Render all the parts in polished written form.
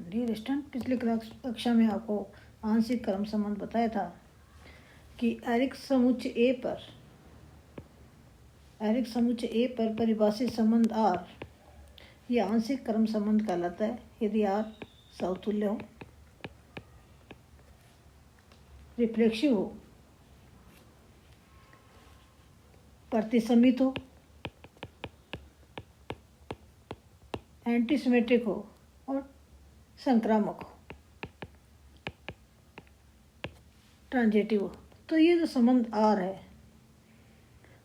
Dear student, पिछले कक्षा में आपको आंशिक क्रम संबंध बताया था कि एरिक समुच्चय ए पर परिभाषित संबंध आर यह आंशिक क्रम संबंध कहलाता है यदि आर समतुल्य हो, रिफ्लेक्सिव हो, प्रतिसमित हो, एंटीसिमेट्रिक हो और संक्रामक हो, ट्रांजिटिव हो। तो ये जो संबंध आर है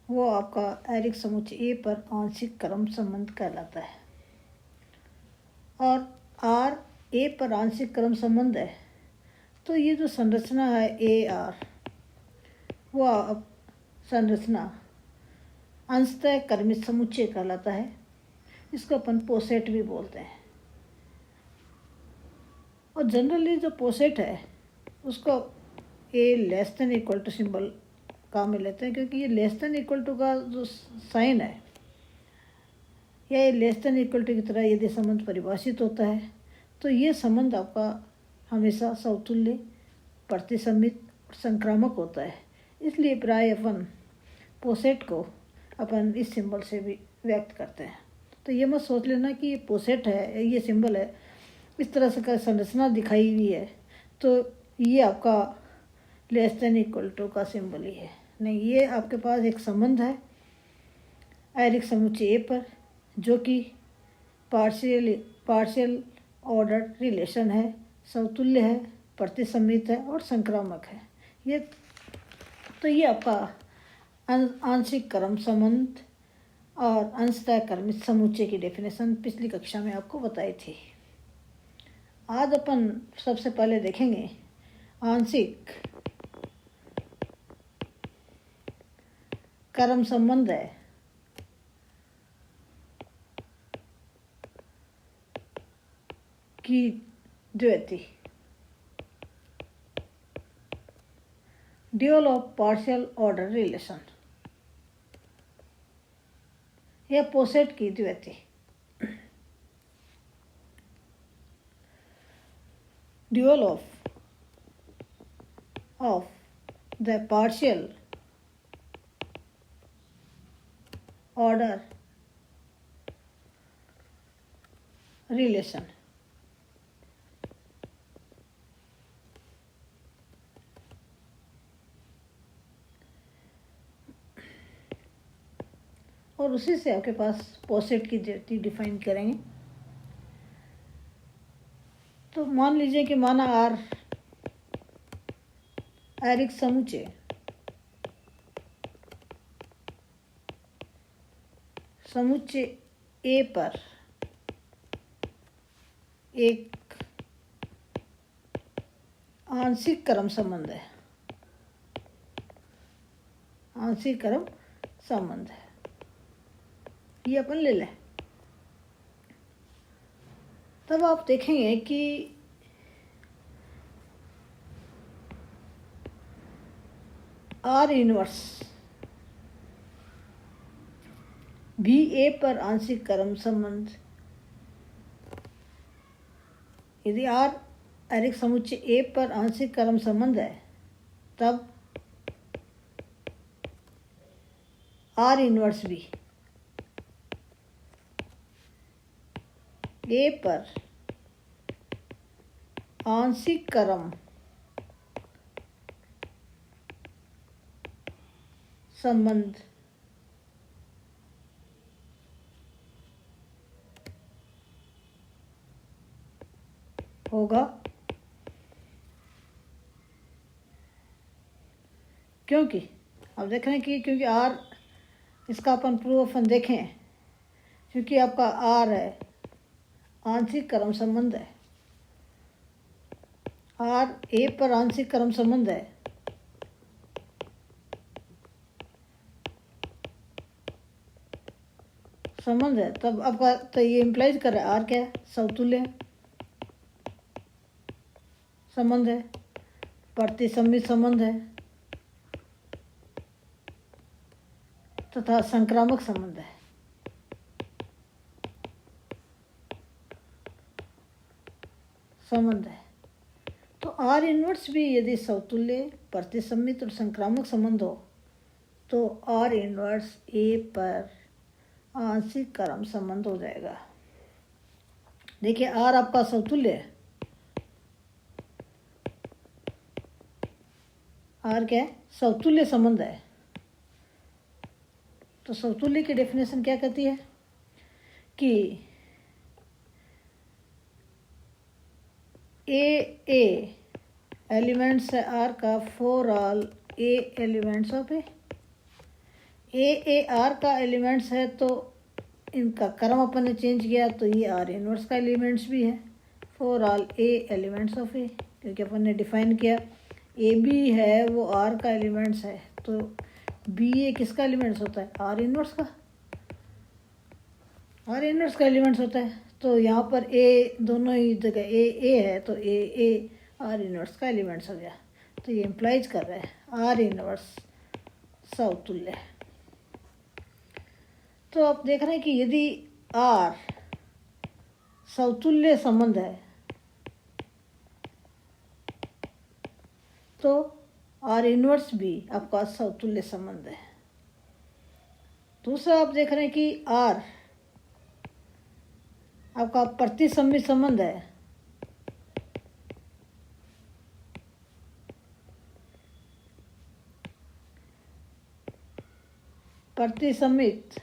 वो आपका एरिक समुच्चय ए पर आंशिक क्रम संबंध कहलाता है। और आर ए पर आंशिक क्रम संबंध है तो ये जो संरचना है ए आर वो संरचना अंशतः क्रमित समुच्चय कहलाता है। इसको अपन पोसेट भी बोलते हैं। और जनरली जो पोसेट है उसको a less than equal to symbol काम में लेते हैं, क्योंकि ये लेस देन इक्वल टू का जो साइन है या ये लेस देन इक्वल टू की तरह यदि संबंध परिभाषित होता है तो ये संबंध आपका हमेशा समतुल्य, प्रतिसमित और संक्रामक होता है। इसलिए प्राय अपन पोसेट को अपन इस सिंबल से भी व्यक्त करते हैं। तो ये मत सोच लेना कि ये पोसेट है, ये सिंबल है, इस तरह से का संरचना दिखाई हुई है तो ये आपका लेस देन इक्वल टू का सिंबल ही है। नहीं, ये आपके पास एक संबंध है एरिक समुच्चय ए पर जो कि पार्शियल ऑर्डर रिलेशन है, समतुल्य है, प्रतिसमित है और संक्रामक है। ये आपका आंशिक क्रम संबंध और अंशतः क्रमित समुच्चय की डेफिनेशन पिछली कक्षा में आपको बताई थी। आज अपन सबसे पहले देखेंगे आंशिक क्रम संबंध है की द्वित्व, dual of partial order relation या पोसेट की द्वित्व। Dual of the partial order relation. और उसी से आपके पास पोसेट की द्वित्व डिफाइन करेंगे। तो मान लीजिए कि माना आर एरिक समुच्चय ए पर एक आंशिक क्रम संबंध है, आंशिक क्रम संबंध है, ये अपन ले लें। तब आप देखेंगे कि आर इनवर्स भी ए पर आंशिक क्रम संबंध, यदि आर एरिक समुच्चय ए पर आंशिक क्रम संबंध है तब आर इनवर्स भी ए पर आंशिक क्रम संबंध होगा, क्योंकि अब देख रहे हैं कि क्योंकि आर इसका अपन प्रूफ अपन देखें, क्योंकि आपका आर है आंशिक क्रम संबंध है, आर ए पर आंशिक क्रम संबंध है तब आपका तो ये इम्प्लाइज कर रहा है आर क्या है, समतुल्य संबंध है, प्रतिसमित संबंध है तथा संक्रामक संबंध है। संबंध है। तो आर इनवर्स भी यदि समतुल्य, प्रतिसमित और संक्रामक संबंध हो तो आर इनवर्स ए पर आंशिक क्रम संबंध हो जाएगा। देखिए आर आपका समतुल्य है, आर क्या है? समतुल्य संबंध है। तो समतुल्य की डेफिनेशन क्या कहती है कि ए एलिमेंट्स है आर का for all A elements of A R का एलिमेंट्स है, तो इनका क्रम अपन ने चेंज किया तो ये आर इनवर्स का एलिमेंट्स भी है for all A elements of A, क्योंकि अपन ने डिफाइन किया ए बी है वो आर का एलिमेंट्स है, तो बी ए किसका एलिमेंट्स होता है? आर इनवर्स का, आर इनवर्स का एलिमेंट्स होता है। तो यहाँ पर ए दोनों ही जगह ए है, तो ए आर इनवर्स का एलिमेंट्स हो गया। तो ये इम्प्लाइज कर रहा है आर इनवर्स समतुल्य है। तो आप देख रहे हैं कि यदि आर समतुल्य संबंध है तो आर इनवर्स भी आपका समतुल्य संबंध है। दूसरा आप देख रहे हैं कि आर आपका प्रतिसमित संबंध है। प्रतिसमित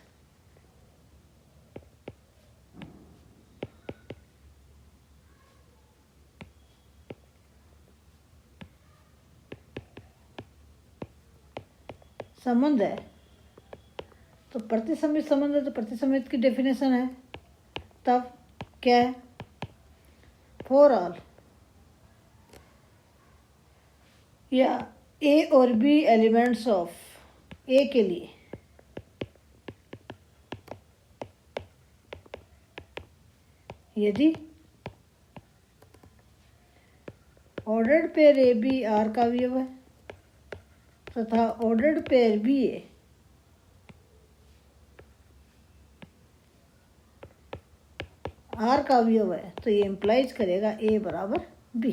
संबंध है। तो प्रतिसमित संबंध है तो प्रतिसमित की डेफिनेशन है, तब क्या है? फॉर ऑल या ए और बी एलिमेंट्स ऑफ ए के लिए यदि ordered pair A B R का अवयव है तथा ordered pair B A R का अवयव है, तो ये इम्प्लाइज करेगा ए बराबर बी।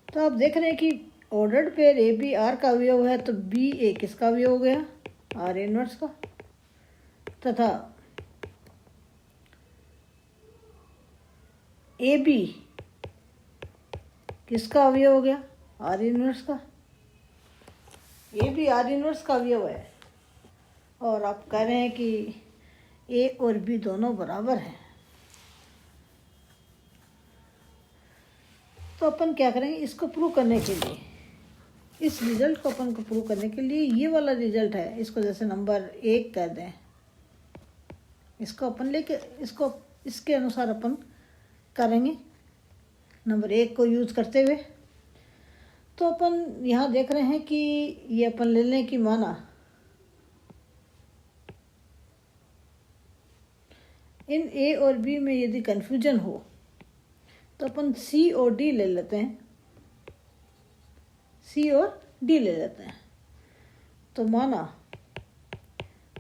तो आप देख रहे हैं कि ordered pair A B R का अवयव है, तो बी ए किसका अवयव हो गया? आर इनवर्स का। तथा ए बी किसका अवयव हो गया? आर इनवर्स का। ए बी आर इनवर्स का अवयव है और आप कह रहे हैं कि ए और बी दोनों बराबर हैं। तो अपन क्या करेंगे, इसको प्रूव करने के लिए, इस रिजल्ट को अपन को प्रूव करने के लिए ये वाला रिजल्ट है, इसको जैसे नंबर 1 कर दें, इसको अपन लेके इसको इसके अनुसार अपन करेंगे नंबर 1 को यूज करते हुए। तो अपन यहाँ देख रहे हैं कि ये अपन ले लें कि माना इन ए और बी में यदि कन्फ्यूजन हो तो अपन सी और डी ले लेते हैं, सी और डी ले लेते हैं। तो माना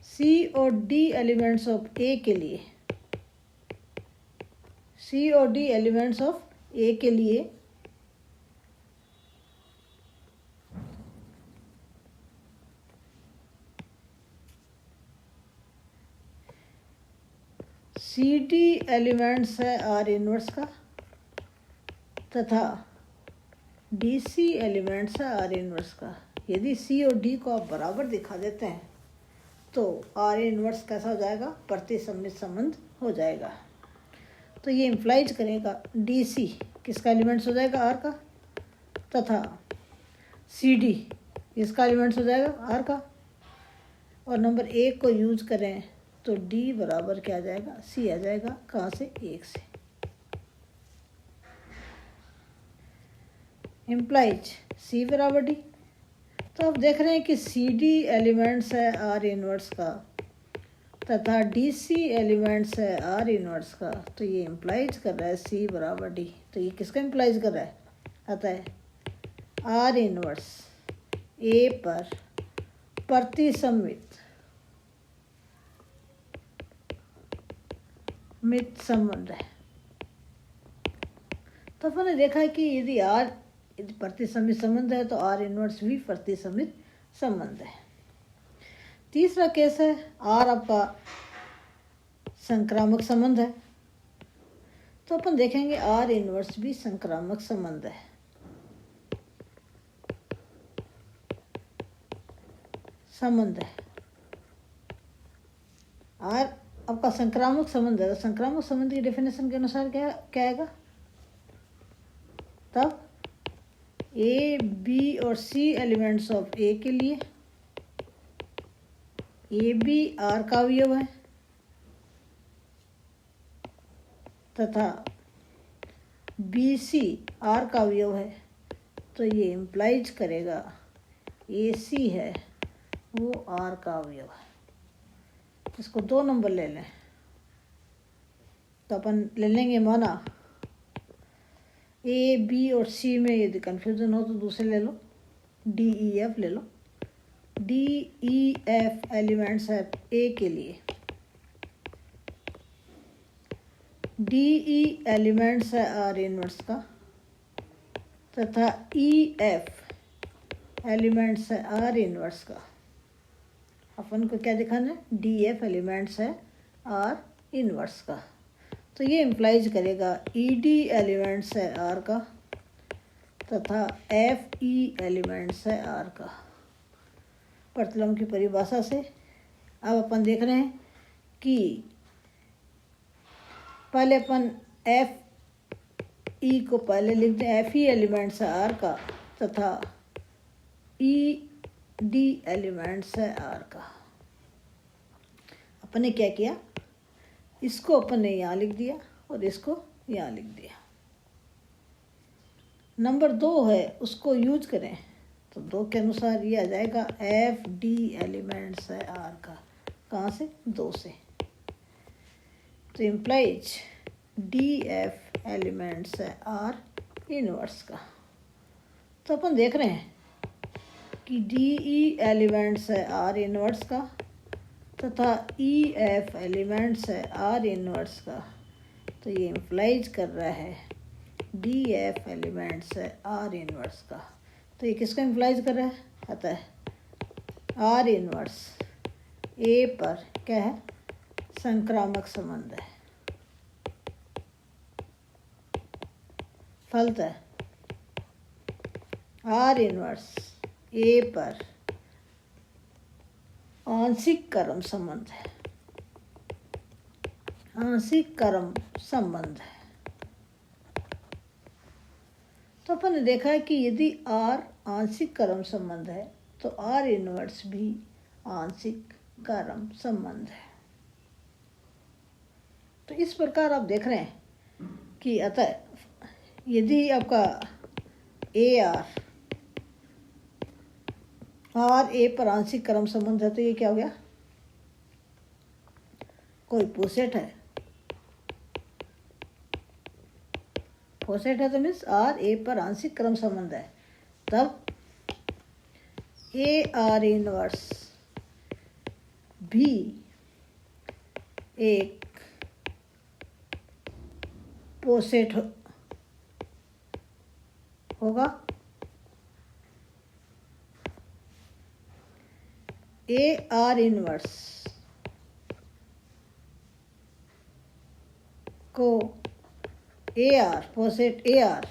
सी और डी एलिमेंट्स ऑफ ए के लिए, सी और डी एलिमेंट्स ऑफ ए के लिए सी डी एलिमेंट्स है आर इनवर्स का तथा डी सी एलिमेंट्स है आर इनवर्स का। यदि सी और डी को आप बराबर दिखा देते हैं तो आर इनवर्स कैसा हो जाएगा? प्रतिसमित संबंध हो जाएगा। तो ये इम्प्लाइज करेगा डी सी किसका एलिमेंट्स हो जाएगा? आर का, तथा सी डी किसका एलिमेंट्स हो जाएगा? आर का। और नंबर 1 को यूज करें तो डी बराबर क्या आ जाएगा? सी आ जाएगा। कहाँ से? 1 से। इम्प्लाइज सी बराबर डी। तो आप देख रहे हैं कि सी डी एलिमेंट्स है आर इनवर्स का तथा डी सी एलिमेंट्स है आर इनवर्स का। तो ये इम्प्लाइज कर रहा है सी बराबर डी। तो ये किसका इम्प्लाइज कर रहा है? अतः आर इनवर्स ए पर प्रतिसमित संबंध है। तो अपन ने देखा है कि यदि आर प्रतिसमित संबंध है तो आर इनवर्स भी प्रतिसमित संबंध है। तीसरा केस है आर आपका संक्रामक संबंध है, तो अपन देखेंगे आर इनवर्स भी संक्रामक संबंध है। आर आपका संक्रामक संबंध है, तो संक्रामक संबंध की डेफिनेशन के अनुसार क्या आएगा? तब ए बी और सी एलिमेंट्स ऑफ ए के लिए ए बी आर का अवयव है तथा बी सी आर का अवयव है, तो ये इम्प्लाइज करेगा ए सी है वो आर का अवयव है। इसको 2 नंबर ले लें, तो अपन ले लेंगे माना ए बी और सी में यदि कन्फ्यूज़न हो तो दूसरे ले लो, डी ई एफ ले लो। डी ई एफ एलिमेंट्स है ए के लिए, डी ई एलिमेंट्स है आर इनवर्स का तथा ई एफ एलिमेंट्स है आर इनवर्स का। अपन को क्या दिखाना है? डी एफ एलिमेंट्स है आर इनवर्स का, तो ये इम्प्लाइज करेगा ई डी एलिमेंट्स है आर का तथा एफ ई एलिमेंट्स है आर का। पर्तलम की परिभाषा से अब अपन देख रहे हैं कि पहले अपन एफ ई को पहले लिख दें, एफ ई एलिमेंट्स है आर का तथा ई डी एलिमेंट्स है आर का। अपन ने क्या किया? इसको अपन ने यहाँ लिख दिया और इसको यहाँ लिख दिया। नंबर 2 है उसको यूज करें तो 2 के अनुसार ये आ जाएगा एफ डी एलिमेंट्स है आर का। कहाँ से? 2 से। तो इम्प्लाइज डी एफ एलिमेंट्स है आर इनवर्स का। तो अपन देख रहे हैं कि डी ई एलिमेंट्स है आर इनवर्स का तथा ई एफ एलिमेंट्स है आर इनवर्स का, तो ये इम्प्लाइज कर रहा है डी एफ एलिमेंट्स है आर इनवर्स का। तो ये किसको इम्प्लाइज कर रहा है? अतः आर इनवर्स ए पर क्या है? संक्रामक संबंध है। फलतः आर इनवर्स ए पर आंशिक क्रम संबंध है। आंशिक क्रम संबंध है। तो अपन ने देखा है कि यदि आर आंशिक क्रम संबंध है तो आर इनवर्स भी आंशिक क्रम संबंध है। तो इस प्रकार आप देख रहे हैं कि अतः यदि आपका ए आर ए पर आंशिक क्रम संबंध है तो ये क्या हो गया? कोई पोसेट है। पोसेट है तो मीन्स आर ए पर आंशिक क्रम संबंध है। तब ए आर इनवर्स भी एक पोसेट होगा। ए आर इनवर्स को ए आर पोसेट ए आर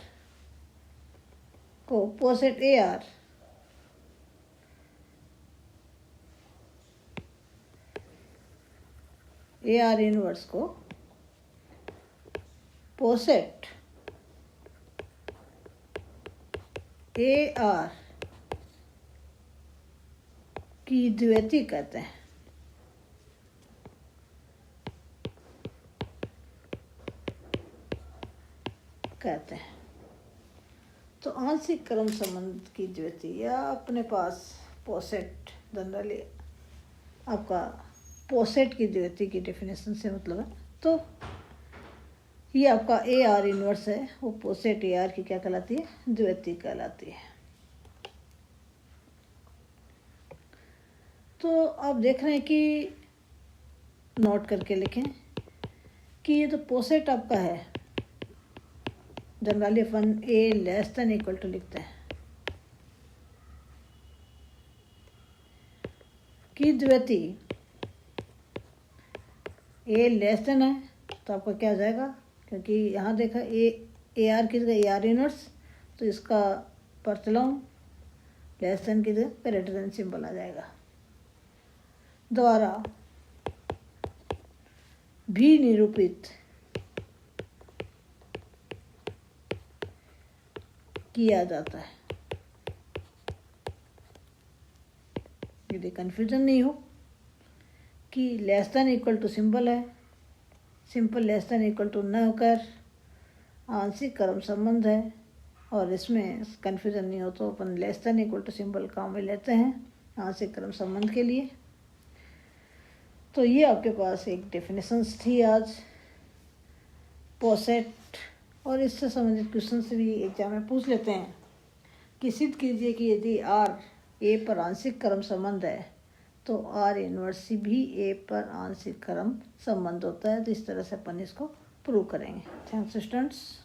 को पोसेट ए आर इनवर्स को पोसेट ए आर की द्वितीय कहते हैं। तो आंशिक क्रम संबंध की द्वितीय या अपने पास पोसेट जनरली आपका पोसेट की द्वितीय की डेफिनेशन से मतलब है। तो ये आपका ए आर इनवर्स है, वो पोसेट ए आर की क्या कहलाती है? द्वितीय कहलाती है। तो आप देख रहे हैं कि नोट करके लिखें कि ये तो पोसेट आपका है, जनरली अपन A less than equal to लिखते हैं कि द्विती ए लेस देन है तो आपका क्या हो जाएगा, क्योंकि यहाँ देखा ए आर की जगह ए आर इनवर्स, तो इसका परतलाऊं लेस देन की जगह ग्रेटर देन सिंबल आ जाएगा। द्वारा भी निरूपित किया जाता है। यदि कन्फ्यूजन नहीं हो कि less than equal to symbol है, simple less than equal to न होकर आंशिक क्रम संबंध है, और इसमें कन्फ्यूजन नहीं हो तो अपन less than equal to symbol काम में लेते हैं आंशिक क्रम संबंध के लिए। तो ये आपके पास एक डेफिनेशंस थी आज पोसेट, और इससे संबंधित क्वेश्चन से भी एग्जाम में पूछ लेते हैं कि सिद्ध कीजिए कि यदि आर ए पर आंशिक क्रम संबंध है तो आर इनवर्स भी ए पर आंशिक क्रम संबंध होता है। तो इस तरह से अपन इसको प्रूव करेंगे। Thanks students.